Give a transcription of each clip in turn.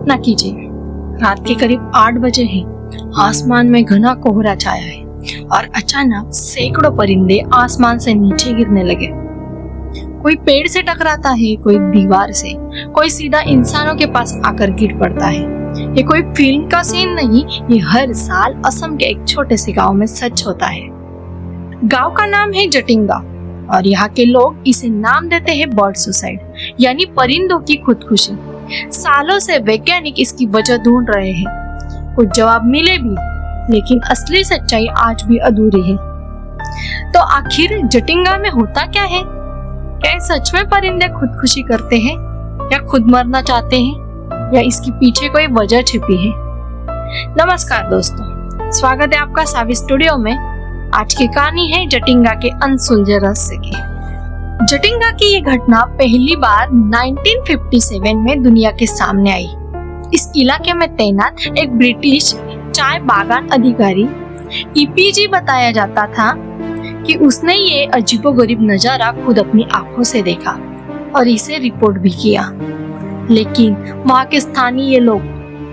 कल्पना कीजिए, रात के करीब 8 बजे है। आसमान में घना कोहरा छाया है और अचानक सैकड़ों परिंदे आसमान से नीचे गिरने लगे। कोई पेड़ से टकराता है, कोई दीवार से, कोई सीधा इंसानों के पास आकर गिर पड़ता है। ये कोई फिल्म का सीन नहीं, ये हर साल असम के एक छोटे से गांव में सच होता है। गांव का नाम है जटिंगा और यहाँ के लोग इसे नाम देते हैं बर्ड सुसाइड, यानी परिंदों की खुदकुशी। सालों से वैज्ञानिक इसकी वजह ढूंढ रहे हैं। कुछ जवाब मिले भी, लेकिन असली सच्चाई आज भी अधूरी है। तो आखिर जटिंगा में होता क्या है? क्या सच में परिंदे खुदकुशी करते हैं या खुद मरना चाहते हैं, या इसके पीछे कोई वजह छिपी है? नमस्कार दोस्तों, स्वागत है आपका सावी स्टूडियो में। आज की कहानी है जटिंगा के अनसुलझे रहस्य की। जटिंगा की ये घटना पहली बार 1957 में दुनिया के सामने आई। इस इलाके में तैनात एक ब्रिटिश चाय बागान अधिकारी ईपीजी बताया जाता था कि उसने ये अजीबोगरीब नजारा खुद अपनी आंखों से देखा और इसे रिपोर्ट भी किया। लेकिन वहाँ के स्थानीय लोग,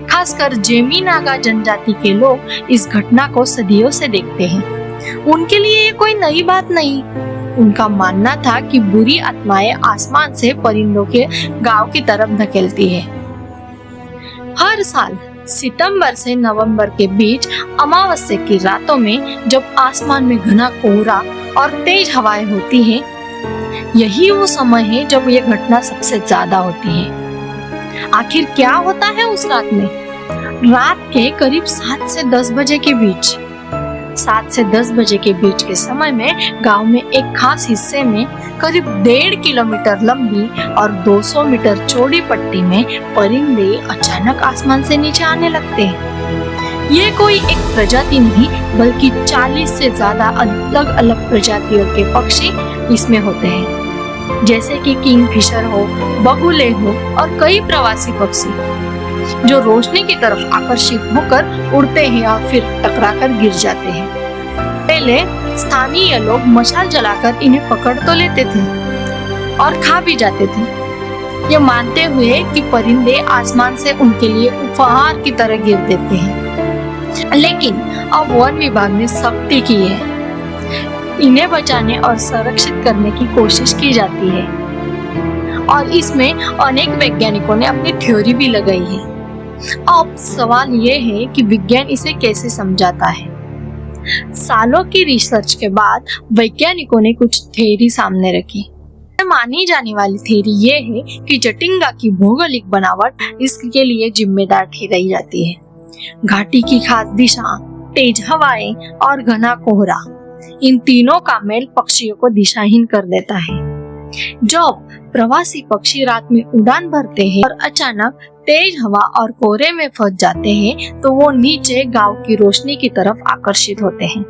खासकर जेमी नागा जनजाति के लोग, इस घटना को सदियों से देखते हैं। उनके लिए ये कोई नई बात नहीं। उनका मानना था कि बुरी आत्माएं आसमान से परिंदों के गांव की तरफ धकेलती है। हर साल सितंबर से नवंबर के बीच अमावस्या की रातों में जब आसमान में घना कोहरा और तेज हवाएं होती हैं, यही वो समय है जब ये घटना सबसे ज्यादा होती है। आखिर क्या होता है उस रात में? रात के करीब 7 से 10 बजे के बीच 7 से 10 बजे के बीच के समय में गांव में एक खास हिस्से में करीब 1.5 किलोमीटर लंबी और 200 मीटर चौड़ी पट्टी में परिंदे अचानक आसमान से नीचे आने लगते हैं। ये कोई एक प्रजाति नहीं, बल्कि 40 से ज्यादा अलग अलग प्रजातियों के पक्षी इसमें होते हैं, जैसे कि किंगफिशर हो, बगुले हो और कई प्रवासी पक्षी जो रोशनी की तरफ आकर्षित होकर उड़ते हैं और फिर टकराकर गिर जाते हैं। पहले स्थानीय लोग मशाल जलाकर इन्हें पकड़ तो लेते थे और खा भी जाते थे, ये मानते हुए कि परिंदे आसमान से उनके लिए उपहार की तरह गिर देते हैं। लेकिन अब वन विभाग ने सख्ती की है। इन्हें बचाने और संरक्षित करने की कोशिश की जाती है और इसमें अनेक वैज्ञानिकों ने अपनी थ्योरी भी लगाई है। अब सवाल ये है कि विज्ञान इसे कैसे समझाता है। सालों की रिसर्च के बाद वैज्ञानिकों ने कुछ थ्योरी सामने रखी। मानी जाने वाली थ्योरी ये है कि जटिंगा की भौगोलिक बनावट इसके लिए जिम्मेदार ठहराई जाती है। घाटी की खास दिशा, तेज हवाएं और घना कोहरा, इन तीनों का मेल पक्षियों को दिशाहीन कर देता है। जब प्रवासी पक्षी रात में उड़ान भरते हैं और अचानक तेज हवा और कोहरे में फंस जाते हैं, तो वो नीचे गांव की रोशनी की तरफ आकर्षित होते हैं,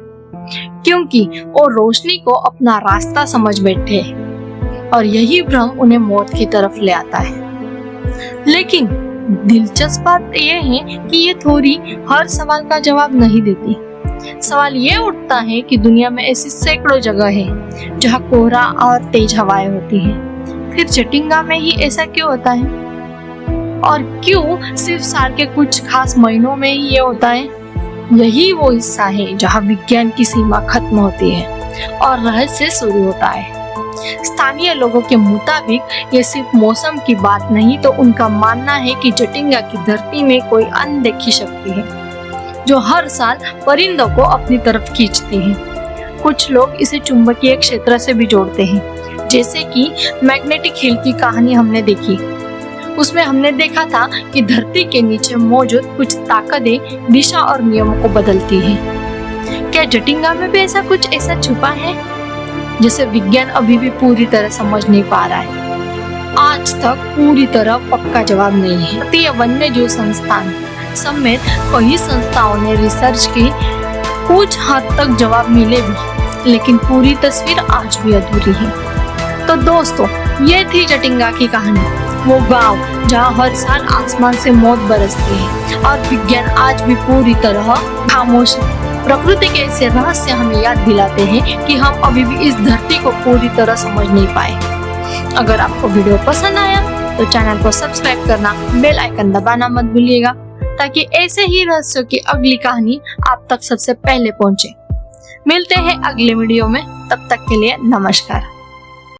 क्योंकि वो रोशनी को अपना रास्ता समझ बैठे हैं और यही भ्रम उन्हें मौत की तरफ ले आता है। लेकिन दिलचस्प बात यह है कि ये थ्योरी हर सवाल का जवाब नहीं देती। सवाल ये उठता है कि दुनिया में ऐसी सैकड़ों जगह है जहाँ कोहरा और तेज हवाएं होती हैं। फिर जटिंगा में ही ऐसा क्यों होता है? और क्यों सिर्फ साल के कुछ खास महीनों में ही ये होता है? यही वो हिस्सा है जहाँ विज्ञान की सीमा खत्म होती है और रहस्य शुरू होता है। स्थानीय लोगों के मुताबिक ये सिर्फ मौसम की बात नहीं, तो उनका मानना है कि जटिंगा की धरती में कोई अनदेखी शक्ति है जो हर साल परिंदों को अपनी तरफ खींचती है। कुछ लोग इसे चुंबकीय क्षेत्र से भी जोड़ते हैं, जैसे कि मैग्नेटिक हिल की कहानी हमने देखी। उसमें हमने देखा था कि धरती के नीचे मौजूद कुछ ताकतें दिशा और नियमों को बदलती हैं। क्या जटिंगा में भी ऐसा छुपा है जिसे विज्ञान अभी भी पूरी तरह समझ नहीं पा रहा है? आज तक पूरी तरह पक्का जवाब नहीं है। भारतीय वन्य जीव संस्थान समेत कई संस्थाओं ने रिसर्च की, कुछ हद तक जवाब मिले भी, लेकिन पूरी तस्वीर आज भी अधूरी है। तो दोस्तों, ये थी जटिंगा की कहानी, वो गांव जहां हर साल आसमान से मौत बरसती है और विज्ञान आज भी पूरी तरह खामोश है। प्रकृति के ऐसे रहस्य हमें याद दिलाते हैं कि हम अभी भी इस धरती को पूरी तरह समझ नहीं पाए। अगर आपको वीडियो पसंद आया तो चैनल को सब्सक्राइब करना, बेल आइकन दबाना मत भूलिएगा ताकि ऐसे ही रहस्यों की अगली कहानी आप तक सबसे पहले पहुंचे। मिलते हैं अगले वीडियो में, तब तक के लिए नमस्कार।